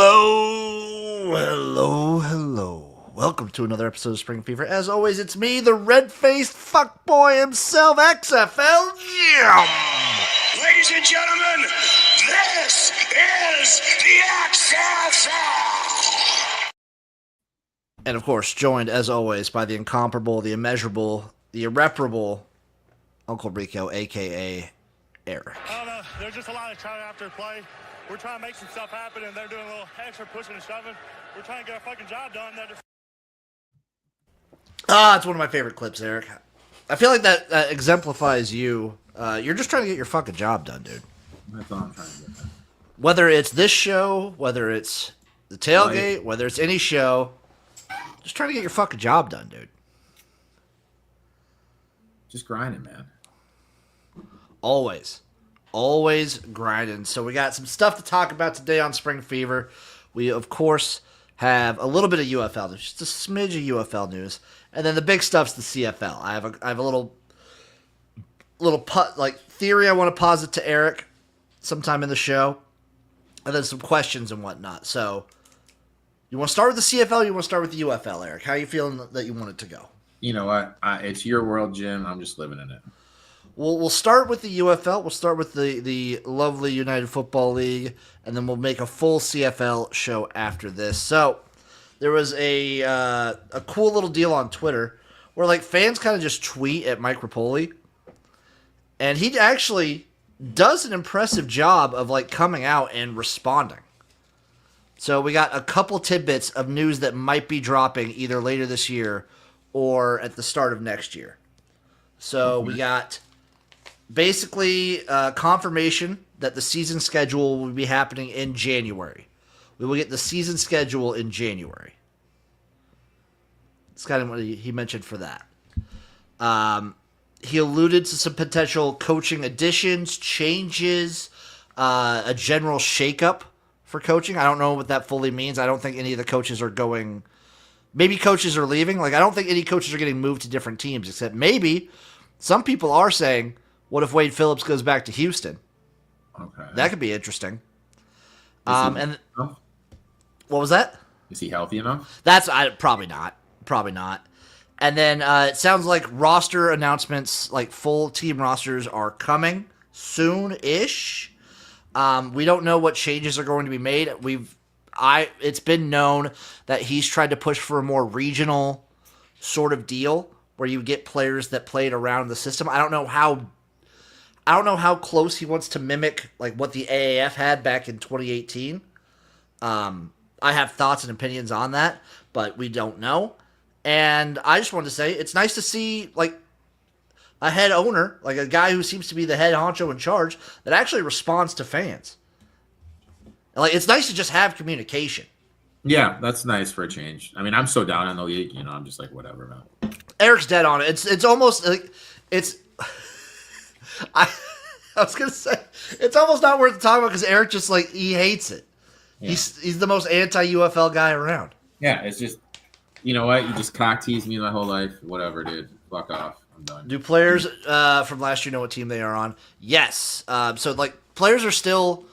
Hello. Welcome to another episode of Spring Fever. As always, it's me, the red-faced fuckboy himself, XFL Jim. Ladies and gentlemen, this is the XFL. And of course, joined as always by the incomparable, the immeasurable, the irreparable Uncle Rico, a.k.a. Eric. I don't know. There's just a lot of trying after play. We're trying to make some stuff happen, and they're doing a little extra pushing and shoving. We're trying to get our fucking job done. They're just... It's one of my favorite clips, Eric. I feel like that exemplifies you. You're just trying to get your fucking job done, dude. That's all I'm trying to get done. Whether it's this show, whether it's the tailgate, whether it's any show, just trying to get your fucking job done, dude. Just grinding, man. Always grinding. So we got some stuff to talk about today on Spring Fever. We, of course, have a little bit of UFL news, just a smidge of UFL news, and then the big stuff's the CFL. I have a little theory I want to posit to Eric sometime in the show, and then some questions and whatnot. So, you want to start with the CFL or you want to start with the UFL, Eric? How are you feeling that you want it to go? You know what? It's your world, Jim. I'm just living in it. We'll start with the UFL. We'll start with the lovely United Football League, and then we'll make a full CFL show after this. So there was a cool little deal on Twitter where like fans kind of just tweet at Mike Repole, and he actually does an impressive job of like coming out and responding. So we got a couple tidbits of news that might be dropping either later this year or at the start of next year. So we got basically confirmation that the season schedule will be happening in January. We will get the season schedule in January. That's kind of what he mentioned for that. He alluded to some potential coaching additions, changes, a general shakeup for coaching. I don't know what that fully means. I don't think any of the coaches are going... Maybe coaches are leaving. Like, I don't think any coaches are getting moved to different teams, except maybe some people are saying, what if Wade Phillips goes back to Houston? Okay. That could be interesting. And what was that? Is he healthy enough? That's probably not. Probably not. And then it sounds like roster announcements, like full team rosters, are coming soon-ish. We don't know what changes are going to be made. It's been known that he's tried to push for a more regional sort of deal where you get players that played around the system. I don't know how close he wants to mimic like what the AAF had back in 2018. I have thoughts and opinions on that, but we don't know. And I just wanted to say it's nice to see like a head owner, like a guy who seems to be the head honcho in charge, that actually responds to fans. Like, it's nice to just have communication. Yeah, that's nice for a change. I mean, I'm so down on the league, I'm just like, whatever, man. Eric's dead on it. It's almost like it's. I was gonna say it's almost not worth talking about because Eric just like he hates it. Yeah. He's the most anti-UFL guy around. Yeah, it's just you know what? You just cock teased me my whole life. Whatever, dude. Fuck off. I'm done. Do players from last year know what team they are on? Yes. So like players are still.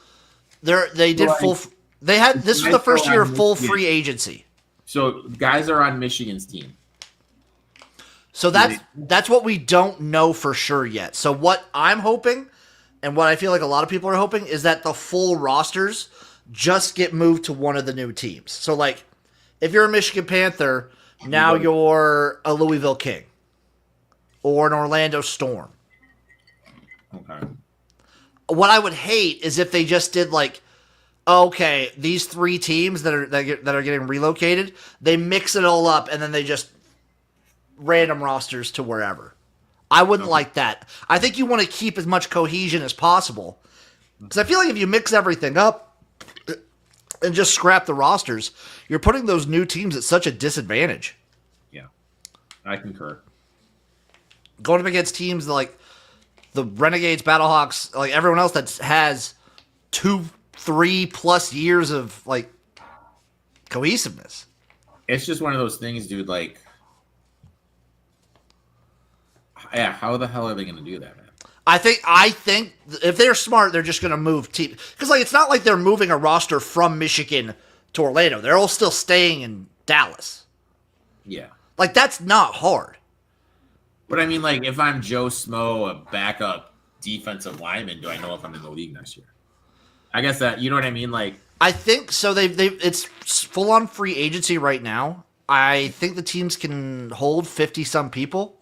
They did full. They had this was the first year of full free agency. So guys are on Michigan's team. So that's what we don't know for sure yet. So what I'm hoping, and what I feel like a lot of people are hoping, is that the full rosters just get moved to one of the new teams. So like, if you're a Michigan Panther, now you're a Louisville King, or an Orlando Storm. Okay. What I would hate is if they just did like, okay, these three teams that are getting relocated, they mix it all up and then they just random rosters to wherever. I wouldn't like that. I think you want to keep as much cohesion as possible because I feel like if you mix everything up and just scrap the rosters, you're putting those new teams at such a disadvantage. Yeah, I concur. Going up against teams like the Renegades, Battlehawks, like everyone else that has 2-3+ years of like cohesiveness. It's just one of those things, dude. Like, yeah, how the hell are they going to do that, man? I think if they're smart, they're just going to move team because like it's not like they're moving a roster from Michigan to Orlando. They're all still staying in Dallas. Yeah. Like, that's not hard. But I mean, like, if I'm Joe Smo, a backup defensive lineman, do I know if I'm in the league next year? I guess that, you know what I mean? Like, I think so. It's full on free agency right now. I think the teams can hold 50 some people.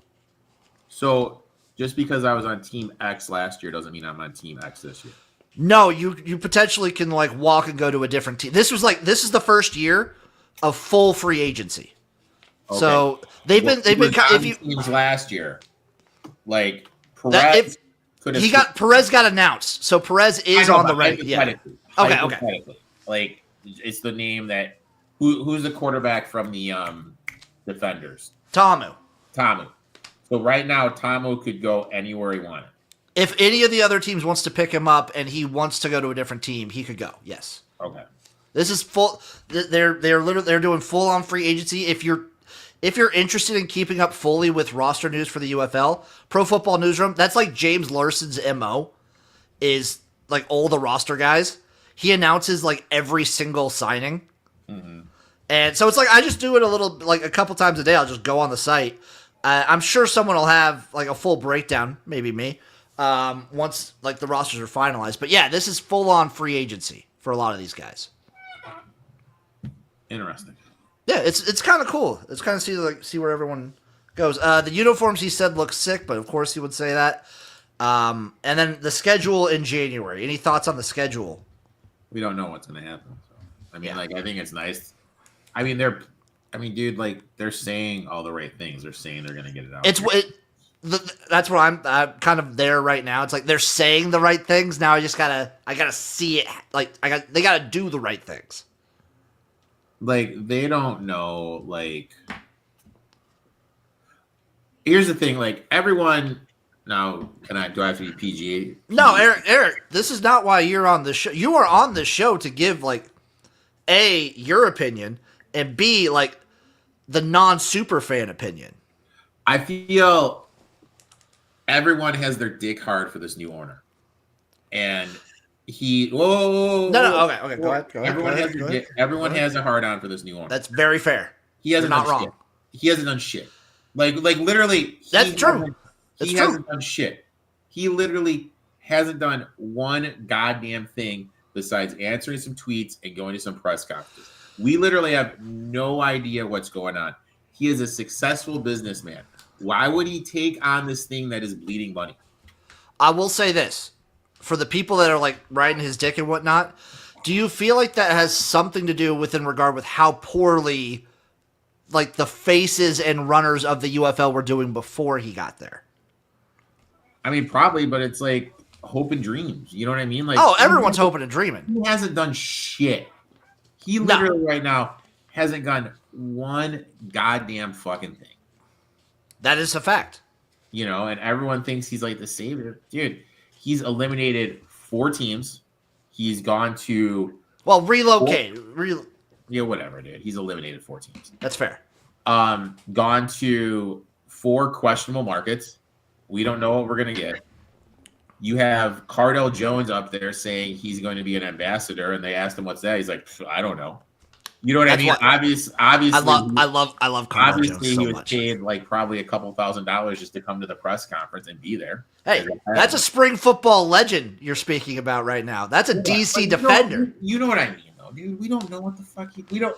so just because I was on Team X last year doesn't mean I'm on Team X this year. No, you potentially can like walk and go to a different team. This is the first year of full free agency. Okay. So they've been if you teams last year, like Perez Perez got announced, so Perez is on the right. Yeah. Okay. Like, it's the name that who's the quarterback from the Defenders? Tamu. So right now, Tamu could go anywhere he wanted. If any of the other teams wants to pick him up and he wants to go to a different team, he could go. Yes. Okay. This is full. They're doing full on free agency. If you're interested in keeping up fully with roster news for the UFL, Pro Football Newsroom, that's like James Larson's MO, is like all the roster guys. He announces like every single signing. Mm-hmm. And so it's like I just do it a couple times a day. I'll just go on the site. I'm sure someone will have like a full breakdown, maybe me, once like the rosters are finalized. But yeah, this is full on free agency for a lot of these guys. Interesting. Yeah, it's kind of cool. It's kind of see where everyone goes. The uniforms, he said, look sick, but of course he would say that. And then the schedule in January. Any thoughts on the schedule? We don't know what's going to happen. So. I mean, I think it's nice. I mean, dude, like, they're saying all the right things. They're saying they're going to get it out. That's what I'm kind of there right now. It's like they're saying the right things. Now I gotta see it. Like they gotta do the right things. Like, they don't know, like, here's the thing, like, everyone, now, do I have to be PG? No, Eric, this is not why you're on the show. You are on the show to give, like, A, your opinion, and B, like, the non-super fan opinion. I feel everyone has their dick hard for this new owner. And No, okay, go ahead. Everyone has a hard on for this new owner. That's very fair. He hasn't You're not done wrong. shit. He hasn't done shit. Like literally. That's true. He hasn't done shit. He literally hasn't done one goddamn thing besides answering some tweets and going to some press conferences. We literally have no idea what's going on. He is a successful businessman. Why would he take on this thing that is bleeding money? I will say this. For the people that are like riding his dick and whatnot, do you feel like that has something to do with in regard with how poorly like the faces and runners of the UFL were doing before he got there? I mean, probably, but it's like hope and dreams. You know what I mean? Like, everyone's hoping and dreaming. He hasn't done shit. He literally right now hasn't done one goddamn fucking thing. That is a fact. You know, and everyone thinks he's like the savior. Dude, he's eliminated 4 teams. He's gone to relocate. Yeah, whatever, dude. He's eliminated 4 teams. That's fair. Gone to 4 questionable markets. We don't know what we're gonna get. You have Cardell Jones up there saying he's going to be an ambassador, and they asked him what's that. He's like, I don't know. You know what I mean? Obviously, I love Cardell Jones so he was much. paid like probably a couple $1,000s just to come to the press conference and be there. Hey, that's a spring football legend you're speaking about right now. That's a DC defender. You know what I mean, though, dude. We don't know what the fuck. We don't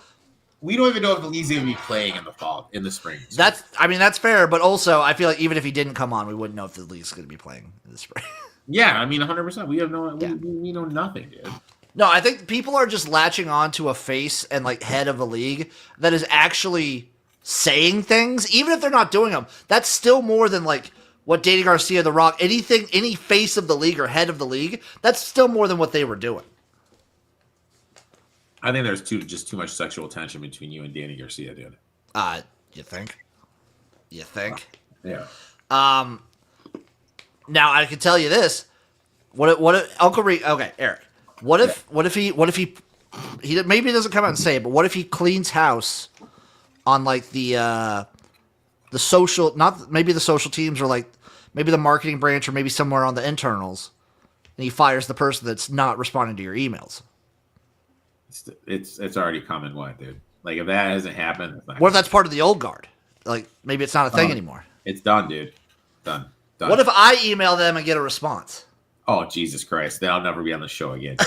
even know if the league's gonna be playing in the fall, in the spring. That's fair, but also I feel like even if he didn't come on, we wouldn't know if the league's gonna be playing in the spring. Yeah, I mean, 100%. We have we know nothing, dude. No, I think people are just latching on to a face and like head of a league that is actually saying things, even if they're not doing them. That's still more than like what Danny Garcia, The Rock, any face of the league or head of the league. That's still more than what they were doing. I think there's just too much sexual tension between you and Danny Garcia, dude. You think? You think? Yeah. Now I can tell you this. What if Uncle Rico? Okay, Eric. What if he maybe he doesn't come out and say it, but what if he cleans house on like the social, not maybe the social teams or like maybe the marketing branch or maybe somewhere on the internals, and he fires the person that's not responding to your emails. It's already coming. What, dude? Like if that hasn't happened, it's not What if that's part of the old guard? Like maybe it's not a thing done. anymore. It's done, dude. Done. What if I email them and get a response? Oh, Jesus Christ. Then I'll never be on the show again.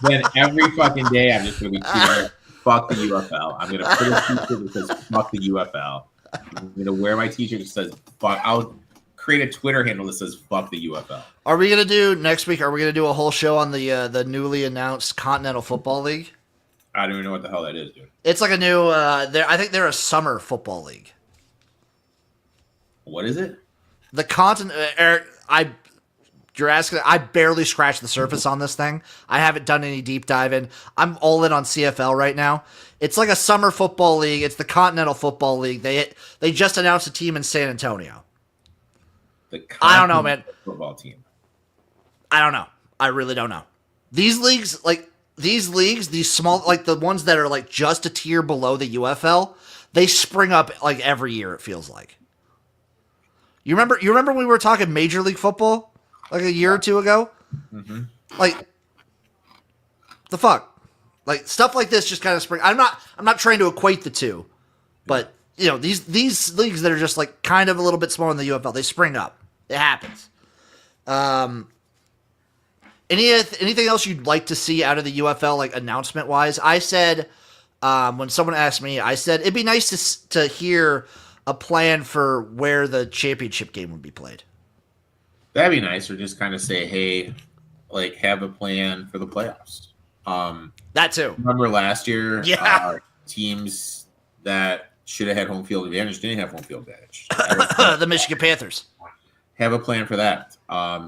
Then every fucking day I'm just going to be tweeting, fuck the UFL. I'm going to put a t-shirt that says, fuck the UFL. I'm going to wear my t-shirt that says, fuck. I'll create a Twitter handle that says, fuck the UFL. Are we going to do, next week, are we going to do a whole show on the newly announced Continental Football League? I don't even know what the hell that is, dude. It's like a new, I think they're a summer football league. What is it? The continent, Eric, you're asking, I barely scratched the surface on this thing. I haven't done any deep dive in. I'm all in on CFL right now. It's like a summer football league. It's the Continental Football League. They just announced a team in San Antonio. I don't know, man. Football team. I don't know. I really don't know. These leagues, these small, like the ones that are like just a tier below the UFL, they spring up like every year, it feels like. You remember when we were talking Major League Football like a year or two ago? Mm-hmm. Like, the fuck? Like, stuff like this just kind of spring. I'm not trying to equate the two, but, you know, these leagues that are just like kind of a little bit smaller than the UFL, they spring up. It happens. Anything else you'd like to see out of the UFL, like announcement wise? I said, when someone asked me, I said it'd be nice to hear a plan for where the championship game would be played. That'd be nice, or just kind of say, hey, like have a plan for the playoffs. That too. Remember last year, yeah, teams that should have had home field advantage didn't have home field advantage. The Michigan Panthers. Have a plan for that.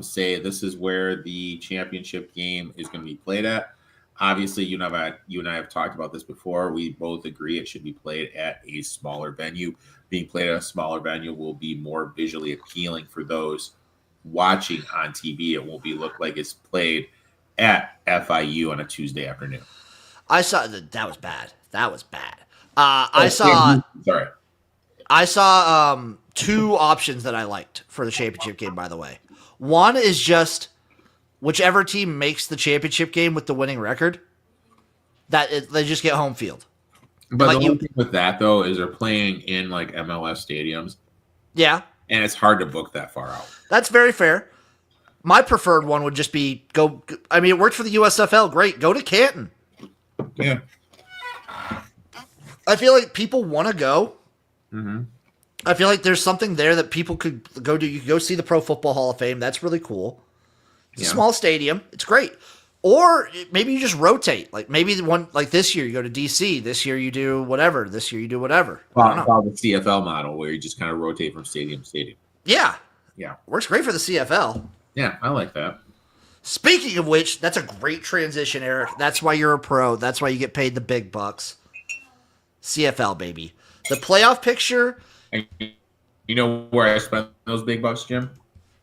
Say this is where the championship game is going to be played at. Obviously, you and I have talked about this before. We both agree it should be played at a smaller venue. Being played at a smaller venue will be more visually appealing for those watching on TV. It won't look like it's played at FIU on a Tuesday afternoon. I saw that was bad. That was bad. I saw two options that I liked for the championship game, by the way. One is just whichever team makes the championship game with the winning record, they just get home field. But like the only thing with that, though, is they're playing in like MLS stadiums. Yeah. And it's hard to book that far out. That's very fair. My preferred one would just be it worked for the USFL. Great. Go to Canton. Yeah. I feel like people want to go. Mm-hmm. I feel like there's something there that people could go do. You could go see the Pro Football Hall of Fame. That's really cool. It's a small stadium. It's great. Or maybe you just rotate. Like maybe the one like this year you go to DC. This year you do whatever. This year you do whatever. Follow the CFL model where you just kind of rotate from stadium to stadium. Yeah. Yeah. Works great for the CFL. Yeah, I like that. Speaking of which, that's a great transition, Eric. That's why you're a pro. That's why you get paid the big bucks. CFL, baby. The playoff picture. And you know where I spent those big bucks, Jim?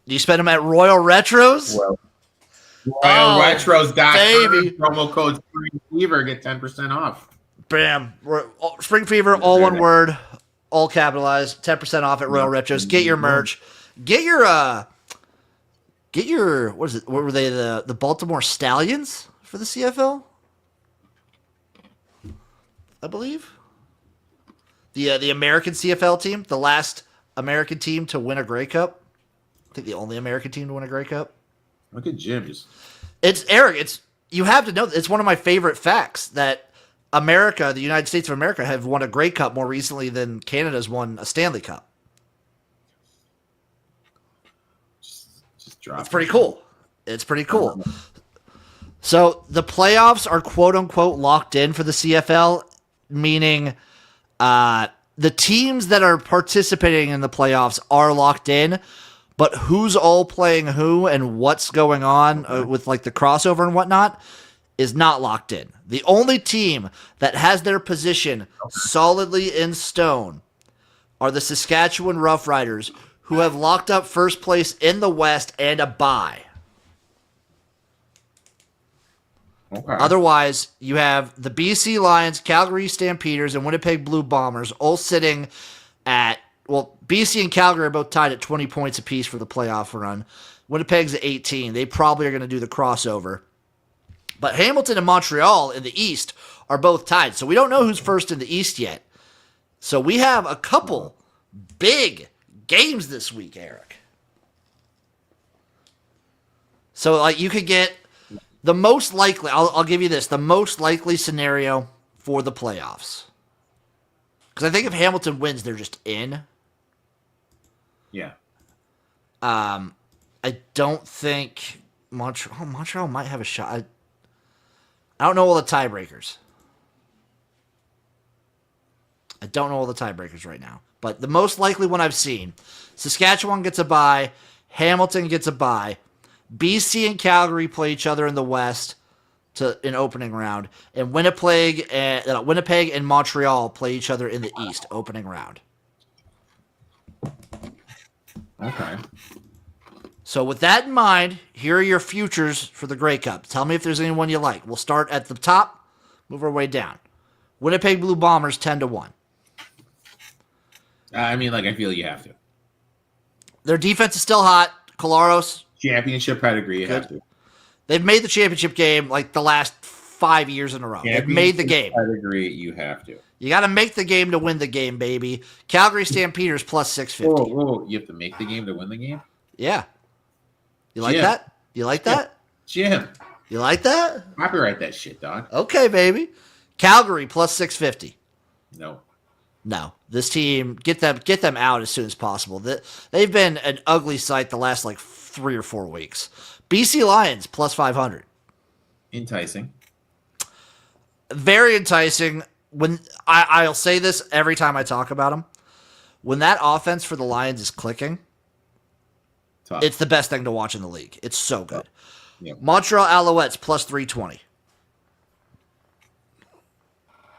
You spend them at Royal Retros? Well, RoyalRetros.com. Baby. Promo code Spring Fever, get 10% off. Bam. Spring Fever, all one word, all capitalized, 10% off at Royal Retros. Get your merch. Get your what is it? What were they, the Baltimore Stallions for the CFL? I believe. The American CFL team, the last American team to win a Grey Cup. I think the only American team to win a Grey Cup. Look at Jim's. It's Eric. You have to know. It's one of my favorite facts that America, the United States of America, have won a Grey Cup more recently than Canada's won a Stanley Cup. Just drop. It's pretty cool. It's pretty cool. So the playoffs are quote unquote locked in for the CFL, meaning the teams that are participating in the playoffs are locked in. But who's all playing who and what's going on with like the crossover and whatnot is not locked in. The only team that has their position solidly in stone are the Saskatchewan Roughriders, who have locked up first place in the West and a bye. Okay. Otherwise, you have the BC Lions, Calgary Stampeders, and Winnipeg Blue Bombers all sitting at, well, BC and Calgary are both tied at 20 points apiece for the playoff run. Winnipeg's at 18. They probably are going to do the crossover. But Hamilton and Montreal in the East are both tied. So we don't know who's first in the East yet. So we have a couple big games this week, Eric. So like you could get the most likely, I'll give you this, the most likely scenario for the playoffs. Because I think if Hamilton wins, they're just in. Yeah. I don't think Montreal might have a shot. I don't know all the tiebreakers. Right now. But the most likely one I've seen, Saskatchewan gets a bye, Hamilton gets a bye, BC and Calgary play each other in the West in opening round, and Winnipeg and Montreal play each other in the East opening round. Okay. So with that in mind, here are your futures for the Grey Cup. Tell me if there's anyone you like. We'll start at the top, move our way down. Winnipeg Blue Bombers 10-1. I mean, like, I feel you have to. Their defense is still hot. Collaros. Championship pedigree, you have to. They've made the championship game like the last 5 years in a row. They've made the game. Pedigree, you have to. You got to make the game to win the game, baby. Calgary Stampeders plus 650. Whoa, you have to make the game to win the game? Yeah. You like that? You like that? Jim. You like that? Copyright that shit, dog. Okay, baby. Calgary plus 650. No. This team, get them out as soon as possible. They've been an ugly sight the last like 3 or 4 weeks. BC Lions plus 500. Enticing. Very enticing. When I'll say this every time I talk about them. When that offense for the Lions is clicking, Tough. It's the best thing to watch in the league. It's so good. Yep. Montreal Alouettes plus 320.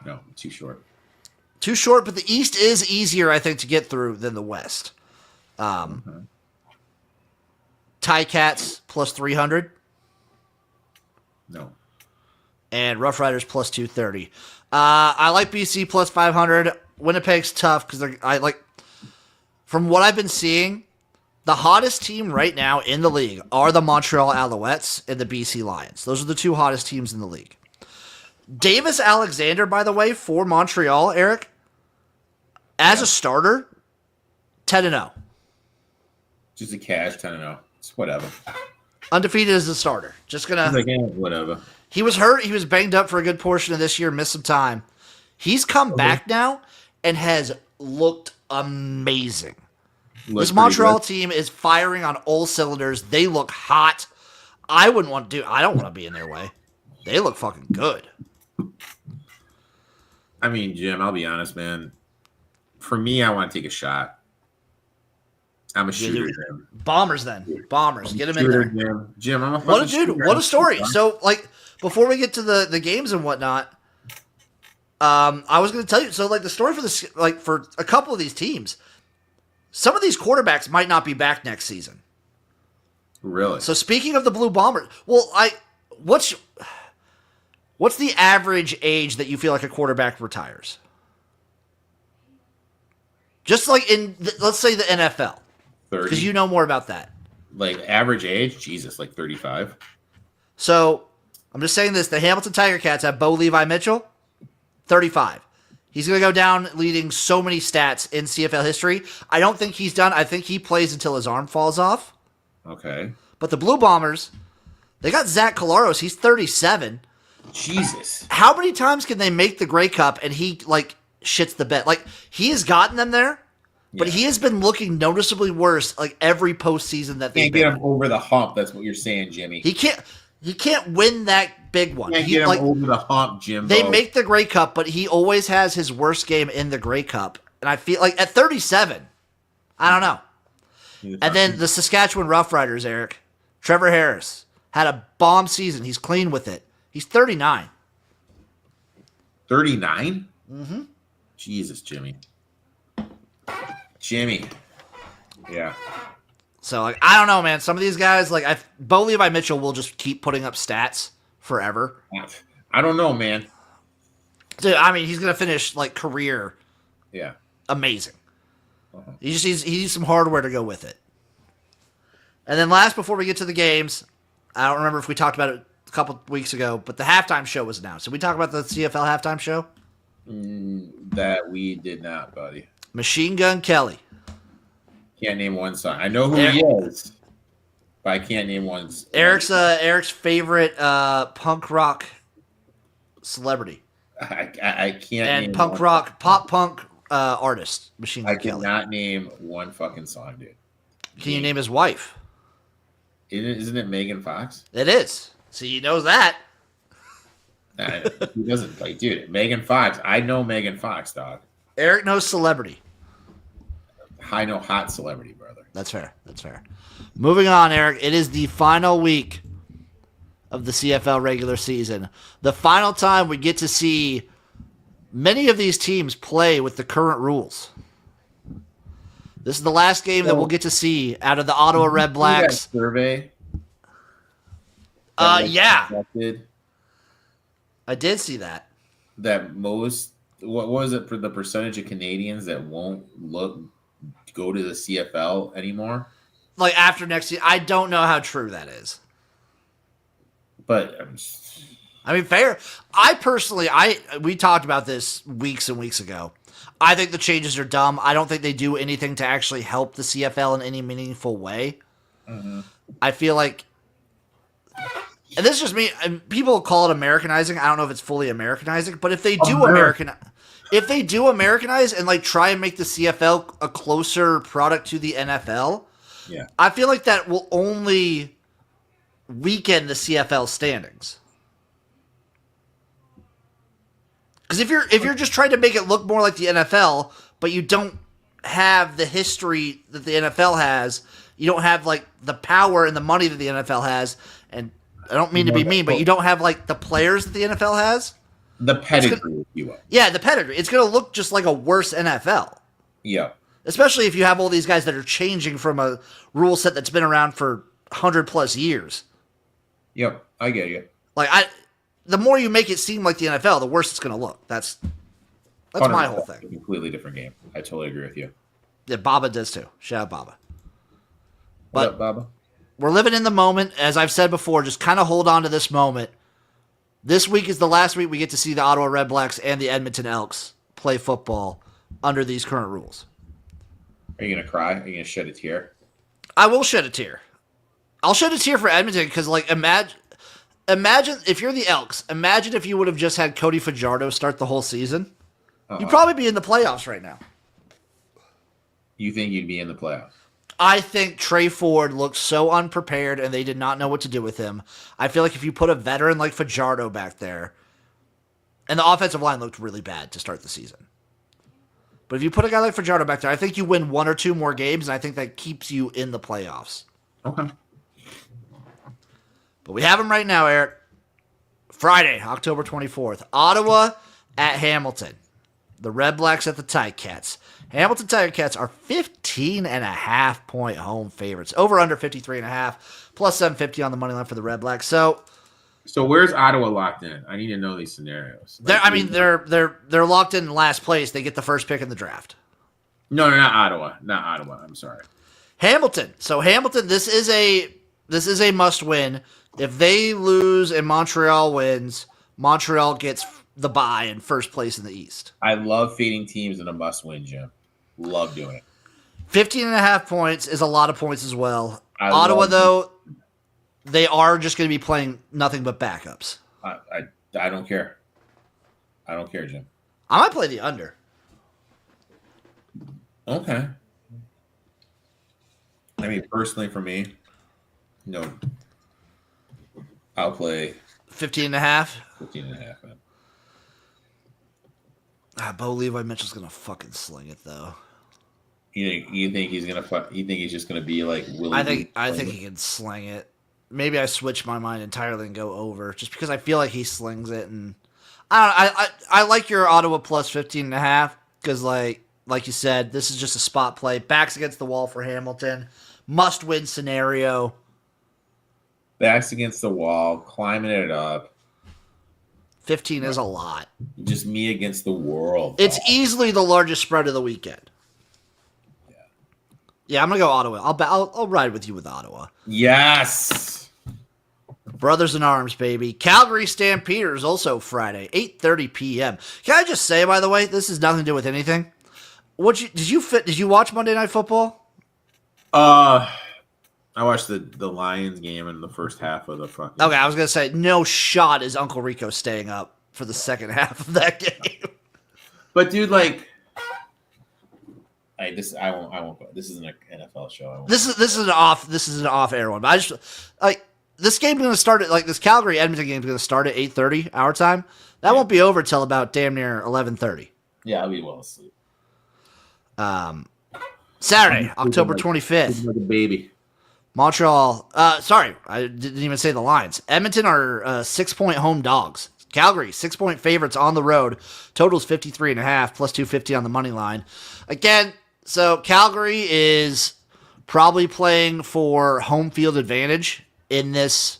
No, too short. Too short, but the East is easier, I think, to get through than the West. Ticats plus 300. No. And Rough Riders plus 230. I like BC plus 500. Winnipeg's tough because from what I've been seeing, the hottest team right now in the league are the Montreal Alouettes and the BC Lions. Those are the 2 hottest teams in the league. Davis Alexander, by the way, for Montreal, Eric, as a starter, 10-0. Just a cash 10-0. It's whatever. Undefeated as a starter. Just gonna. Like, whatever. He was hurt. He was banged up for a good portion of this year. Missed some time. He's come back now and has looked amazing. This Montreal team is firing on all cylinders. They look hot. I don't want to be in their way. They look fucking good. I mean, Jim, I'll be honest, man. For me, I want to take a shot. I'm a shooter, Jim. Bombers, then. Bombers. Get him in there. Jim, I'm a What a fucking shooter. What a story. So, like, before we get to the games and whatnot, I was going to tell you. So, like, the story for this, like, for a couple of these teams, some of these quarterbacks might not be back next season. Really? So, speaking of the Blue Bombers, well, what's the average age that you feel like a quarterback retires? Just like let's say the NFL. 30. Because you know more about that. Like, average age? Jesus, like 35. So, I'm just saying this. The Hamilton Tiger Cats have Bo Levi Mitchell, 35. He's going to go down leading so many stats in CFL history. I don't think he's done. I think he plays until his arm falls off. Okay. But the Blue Bombers, they got Zach Collaros. He's 37. Jesus. How many times can they make the Grey Cup and he, like, shits the bed? Like, he has gotten them there, but he has been looking noticeably worse, like, every postseason that they've Can't get him over the hump. That's what you're saying, Jimmy. He can't win that big one. Can't get him over the hump, Jim. They make the Grey Cup, but he always has his worst game in the Grey Cup. And I feel like at 37, I don't know. And then the Saskatchewan Roughriders, Eric, Trevor Harris, had a bomb season. He's clean with it. He's 39. 39? Mm-hmm. Jesus, Jimmy. Yeah. So, like, I don't know, man. Some of these guys, like, Bo Levi Mitchell will just keep putting up stats forever. I don't know, man. Dude, I mean, he's going to finish, like, career amazing. Uh-huh. He needs some hardware to go with it. And then last, before we get to the games, I don't remember if we talked about it a couple weeks ago, but the halftime show was announced. Did we talk about the CFL halftime show? That we did not, buddy. Machine Gun Kelly. Can't name one song. I know who he is, but I can't name one. Eric's favorite punk rock celebrity. I can't. And name punk one. rock, pop punk artist, Machine Gun I Kelly. cannot name one fucking song, dude. Can you name his wife? Isn't it Megan Fox? It is. See, he knows that. He doesn't. Like, dude, Megan Fox. I know Megan Fox, dog. Eric knows celebrity. I know hot celebrity, brother. That's fair. That's fair. Moving on, Eric. It is the final week of the CFL regular season. The final time we get to see many of these teams play with the current rules. This is the last game that we'll get to see out of the Ottawa Red Blacks. Survey. Yeah. Conducted I did see that. that most. What was it for the percentage of Canadians that won't go to the CFL anymore? Like after next year, I don't know how true that is. But I mean, fair. We talked about this weeks and weeks ago. I think the changes are dumb. I don't think they do anything to actually help the CFL in any meaningful way. Mm-hmm. I feel like, and this is just me, and people call it Americanizing. I don't know if it's fully Americanizing, but if they do Americanize and like try and make the CFL a closer product to the NFL, yeah, I feel like that will only weaken the CFL standings. Because if you're just trying to make it look more like the NFL, but you don't have the history that the NFL has, you don't have like the power and the money that the NFL has, and I don't mean to be mean, but you don't have like the players that the NFL has. the pedigree, if you will. Yeah, the pedigree. It's going to look just like a worse NFL. Yeah. Especially if you have all these guys that are changing from a rule set that's been around for 100+ years. Yep, I get you. The more you make it seem like the NFL, the worse it's going to look. That's my whole thing. A completely different game. I totally agree with you. Yeah, Baba does too. Shout out Baba. What up, Baba? We're living in the moment. As I've said before, just kind of hold on to this moment. This week is the last week we get to see the Ottawa Red Blacks and the Edmonton Elks play football under these current rules. Are you going to cry? Are you going to shed a tear? I will shed a tear. I'll shed a tear for Edmonton because, like, imagine if you're the Elks. Imagine if you would have just had Cody Fajardo start the whole season. You'd probably be in the playoffs right now. You think you'd be in the playoffs? I think Trey Ford looked so unprepared and they did not know what to do with him. I feel like if you put a veteran like Fajardo back there, and the offensive line looked really bad to start the season. But if you put a guy like Fajardo back there, I think you win one or two more games, and I think that keeps you in the playoffs. Okay. But we have him right now, Eric. Friday, October 24th. Ottawa at Hamilton. The Red Blacks at the Ticats. Hamilton Ticats are 15.5-point home favorites. Over under 53.5. Plus 750 on the money line for the Red Blacks. So where's Ottawa locked in? I need to know these scenarios. They're locked in last place. They get the first pick in the draft. No, not Ottawa. Not Ottawa. I'm sorry. Hamilton. So Hamilton, this is a must win. If they lose and Montreal wins, Montreal gets the bye in first place in the East. I love feeding teams in a must win, Jim. Love doing it. 15.5 points is a lot of points as well. Ottawa, though, they are just going to be playing nothing but backups. I don't care. I don't care, Jim. I might play the under. Okay. I mean, personally, for me, no. I'll play 15.5. 15.5. Bo Levi Mitchell's going to fucking sling it, though. You think he's gonna? You think he's just gonna be like Willie? I think he can sling it. Maybe I switch my mind entirely and go over, just because I feel like he slings it. And I like your Ottawa plus 15.5 because like you said, this is just a spot play. Backs against the wall for Hamilton. Must win scenario. Backs against the wall, climbing it up. 15 is a lot. Just me against the world. It's easily the largest spread of the weekend. Yeah, I'm gonna go Ottawa. I'll ride with you with Ottawa. Yes. Brothers in Arms, baby. Calgary Stampeders also Friday, 8:30 p.m. Can I just say, by the way, this has nothing to do with anything. Did you watch Monday Night Football? I watched the Lions game in the first half of the front. Okay, I was gonna say no shot is Uncle Rico staying up for the second half of that game. But dude, like, I won't go. This isn't an NFL show. This is an off air one. But I just like this game's gonna start at this Calgary Edmonton game is gonna start at 8:30 our time. That won't be over till about damn near 11:30. Yeah, I'll be well asleep. Saturday, October 25th. Like a baby. Montreal. Sorry, I didn't even say the lines. Edmonton are 6-point home dogs. Calgary 6-point favorites on the road. Totals 53.5 plus 250 on the money line. Again, so Calgary is probably playing for home field advantage in this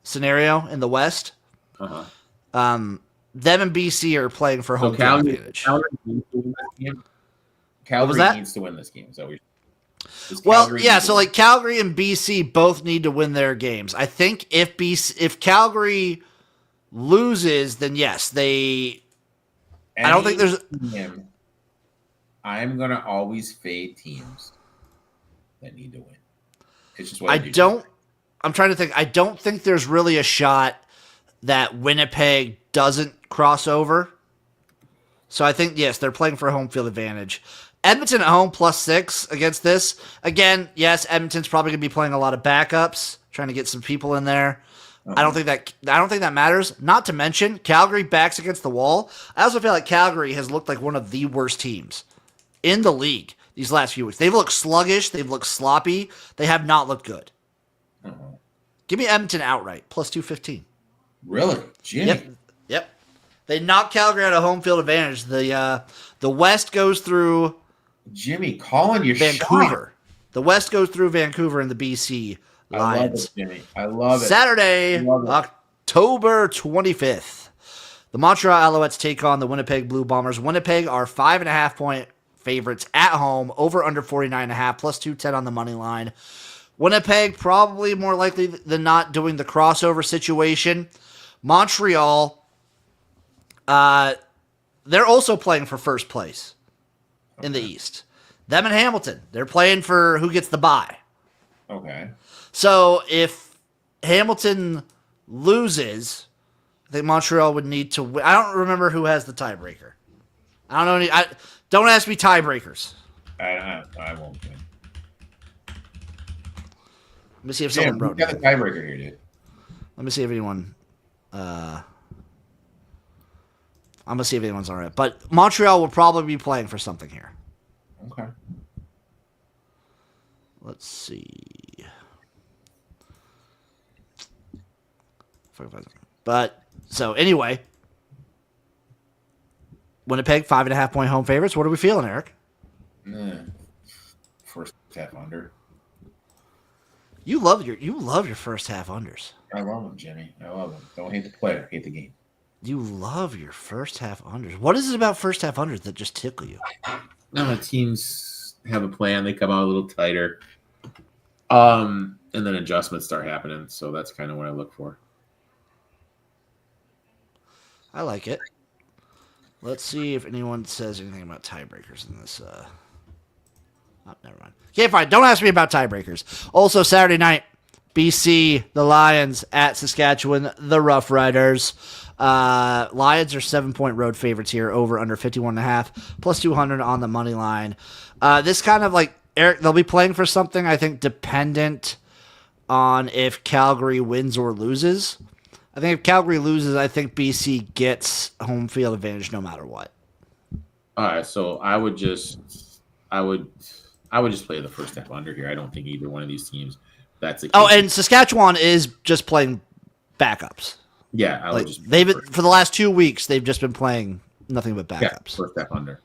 scenario in the West. Uh-huh. Them and BC are playing for home field advantage. Calgary needs to win this game. So so Calgary and BC both need to win their games. I think if Calgary loses, then yes, I don't think there's. I'm gonna always fade teams that need to win. It's just what I'm trying to think. I don't think there's really a shot that Winnipeg doesn't cross over. So I think yes, they're playing for home field advantage. Edmonton at home +6 against this. Again, yes, Edmonton's probably going to be playing a lot of backups, trying to get some people in there. I don't think that matters. Not to mention, Calgary backs against the wall. I also feel like Calgary has looked like one of the worst teams in the league these last few weeks. They've looked sluggish. They've looked sloppy. They have not looked good. Give me Edmonton outright, +215. Really? Jimmy? Yep. They knocked Calgary out of home field advantage. The West goes through Jimmy, calling your Vancouver. shot. The West goes through Vancouver and the BC Lions. I love it, Jimmy. I love it. Saturday, October 25th. The Montreal Alouettes take on the Winnipeg Blue Bombers. Winnipeg are 5.5-point favorites at home, over under 49.5, +210 on the money line. Winnipeg probably more likely than not doing the crossover situation. Montreal, they're also playing for first place in the East. Them and Hamilton, they're playing for who gets the bye. Okay. So if Hamilton loses, I think Montreal would need to win. I don't remember who has the tiebreaker. I don't know. Don't ask me tiebreakers. I won't win. Let me see if someone wrote it. Got the tiebreaker here, dude. Let me see if anyone. I'm gonna see if anyone's all right. But Montreal will probably be playing for something here. Okay. Let's see. But so anyway, Winnipeg 5.5-point home favorites. What are we feeling, Eric? First half under. You love your first half unders. I love them, Jimmy. I love them. Don't hate the player, hate the game. You love your first half unders. What is it about first half unders that just tickle you? No, teams have a plan. They come out a little tighter. And then adjustments start happening. So that's kind of what I look for. I like it. Let's see if anyone says anything about tiebreakers in this. Oh, never mind. Okay, fine. Don't ask me about tiebreakers. Also, Saturday night, BC, the Lions at Saskatchewan, the Rough Riders. Lions are 7-point road favorites here, over under 51.5, +200 on the money line. This kind of like, Eric, they'll be playing for something, I think, dependent on if Calgary wins or loses. I think if Calgary loses, I think BC gets home field advantage no matter what. All right, so I would just play the first half under here. I don't think either one of these teams. That's the case. Oh, and Saskatchewan is just playing backups. Yeah, I would for the last 2 weeks they've just been playing nothing but backups. Yeah, first half under.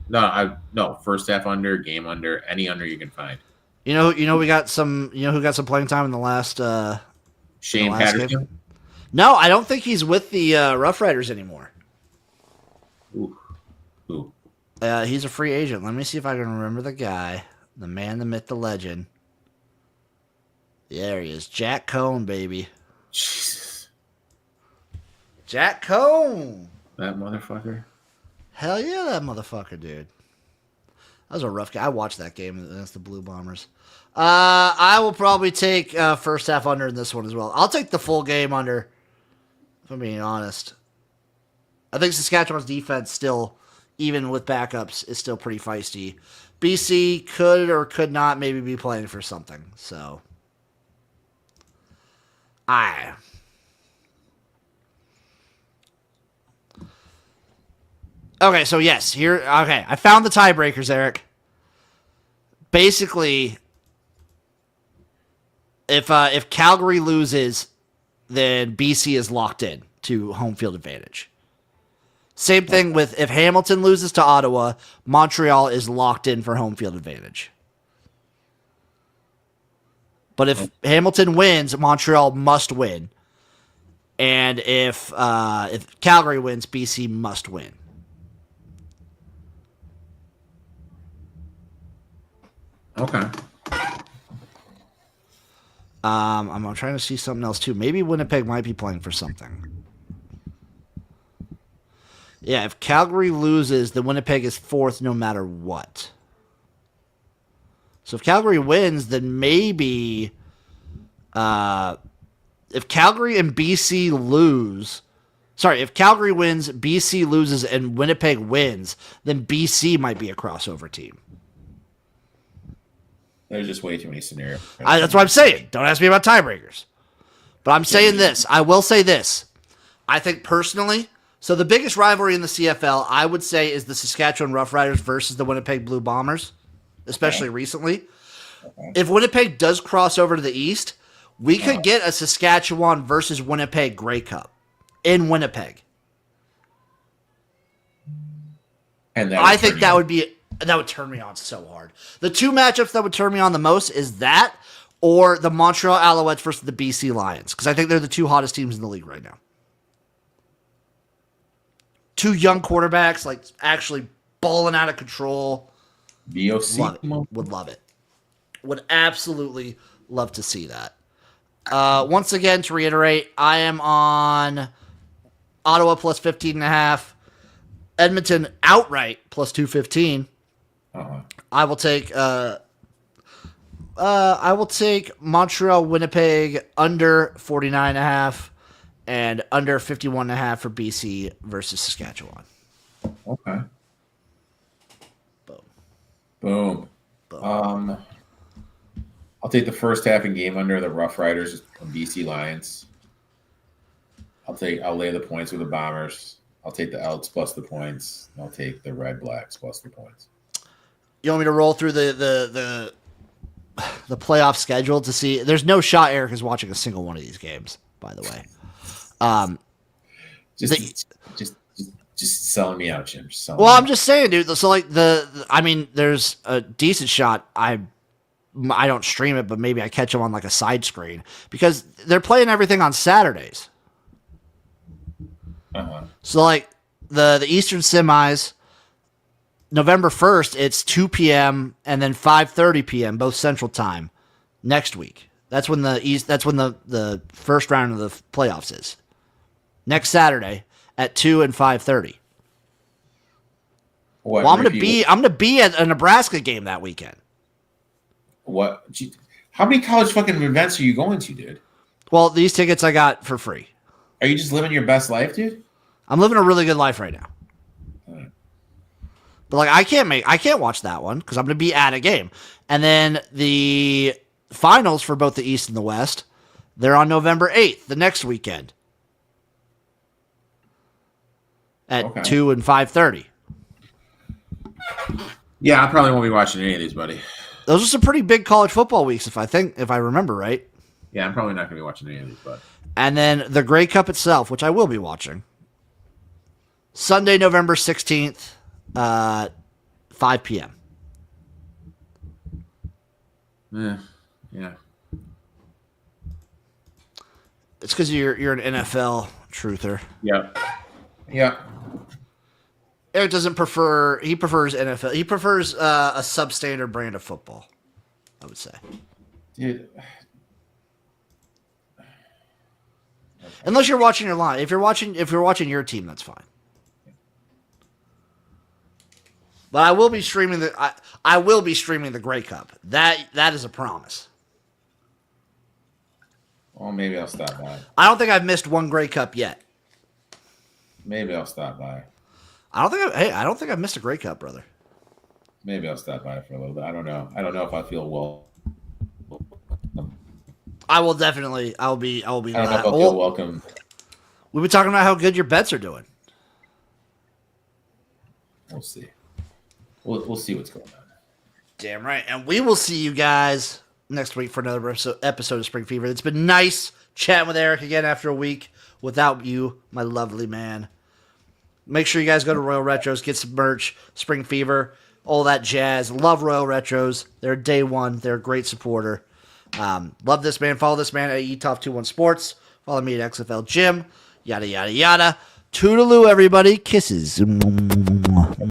First half under, game under, any under you can find. You know we got some. You know who got some playing time in the last. Shane Patterson. Game? No, I don't think he's with the Rough Riders anymore. Ooh. He's a free agent. Let me see if I can remember the guy, the man, the myth, the legend. There he is, Jack Cohn, baby. Jesus. Jack Cone. That motherfucker. Hell yeah, that motherfucker, dude. That was a rough game. I watched that game against the Blue Bombers. I will probably take first half under in this one as well. I'll take the full game under, if I'm being honest. I think Saskatchewan's defense still, even with backups, is still pretty feisty. BC could or could not maybe be playing for something. So, Okay, so yes, here. Okay, I found the tiebreakers, Eric. Basically, if Calgary loses, then BC is locked in to home field advantage. Same thing with if Hamilton loses to Ottawa, Montreal is locked in for home field advantage. But if Hamilton wins, Montreal must win, and if Calgary wins, BC must win. Okay. I'm trying to see something else too. Maybe Winnipeg might be playing for something. Yeah, if Calgary loses, then Winnipeg is fourth no matter what. So if Calgary wins, then maybe if Calgary and BC lose, if Calgary wins, BC loses, and Winnipeg wins, then BC might be a crossover team. There's just way too many scenarios. That's what I'm saying. Don't ask me about tiebreakers. But I'm saying this. I will say this. I think personally, so the biggest rivalry in the CFL, I would say, is the Saskatchewan Roughriders versus the Winnipeg Blue Bombers, especially recently. If Winnipeg does cross over to the East, we could get a Saskatchewan versus Winnipeg Grey Cup in Winnipeg. And I think that would turn me on so hard. The two matchups that would turn me on the most is that or the Montreal Alouettes versus the BC Lions, because I think they're the two hottest teams in the league right now. Two young quarterbacks, like actually balling out of control. BOC Love it. Would love it. Would absolutely love to see that. Once again, to reiterate, I am on Ottawa plus 15.5. Edmonton outright plus 215. I will take Montreal Winnipeg under 49.5 and under 51.5 for BC versus Saskatchewan. Okay. Boom. Boom. I'll take the first half and game under the Rough Riders and BC Lions. I'll lay the points with the Bombers. I'll take the Elks plus the points. I'll take the Red Blacks plus the points. You want me to roll through the playoff schedule to see? There's no shot Eric is watching a single one of these games, by the way. Just selling me out, Jim. I'm just saying, dude. So like there's a decent shot. I don't stream it, but maybe I catch them on like a side screen because they're playing everything on Saturdays. So like the Eastern semis, November 1st, it's 2 p.m. and then 5:30 p.m. both Central Time next week. That's when the first round of the playoffs is. Next Saturday at 2 and 5:30. Well, I'm gonna be at a Nebraska game that weekend. What? How many college fucking events are you going to, dude? Well, these tickets I got for free. Are you just living your best life, dude? I'm living a really good life right now. But like I can't watch that one because I'm gonna be at a game. And then the finals for both the East and the West, they're on November 8th, the next weekend. At 2 and 5:30. Yeah, I probably won't be watching any of these, buddy. Those are some pretty big college football weeks, if I remember right. Yeah, I'm probably not going to be watching any of these, bud. And then the Grey Cup itself, which I will be watching. Sunday, November 16th, 5 p.m. Yeah. It's because you're an NFL truther. Yeah. Eric doesn't prefer. He prefers NFL. He prefers a substandard brand of football, I would say. Dude. Unless you're watching your line. If you're watching your team, that's fine. But I will be streaming the Grey Cup. That is a promise. Well, maybe I'll stop by. I don't think I've missed one Grey Cup yet. Maybe I'll stop by. I don't think I've missed a Grey Cup, brother. Maybe I'll stop by for a little bit. I don't know. I don't know if I feel well. I will definitely. I'll be. I don't know if I'll feel welcome. We've been talking about how good your bets are doing. We'll see. We'll see what's going on. Damn right. And we will see you guys next week for another episode of Spring Fever. It's been nice chatting with Eric again after a week without you, my lovely man. Make sure you guys go to Royal Retros, get some merch, Spring Fever, all that jazz. Love Royal Retros. They're day one. They're a great supporter. Love this man. Follow this man at ETOF21 Sports. Follow me at XFL Gym. Yada, yada, yada. Toodaloo, everybody. Kisses.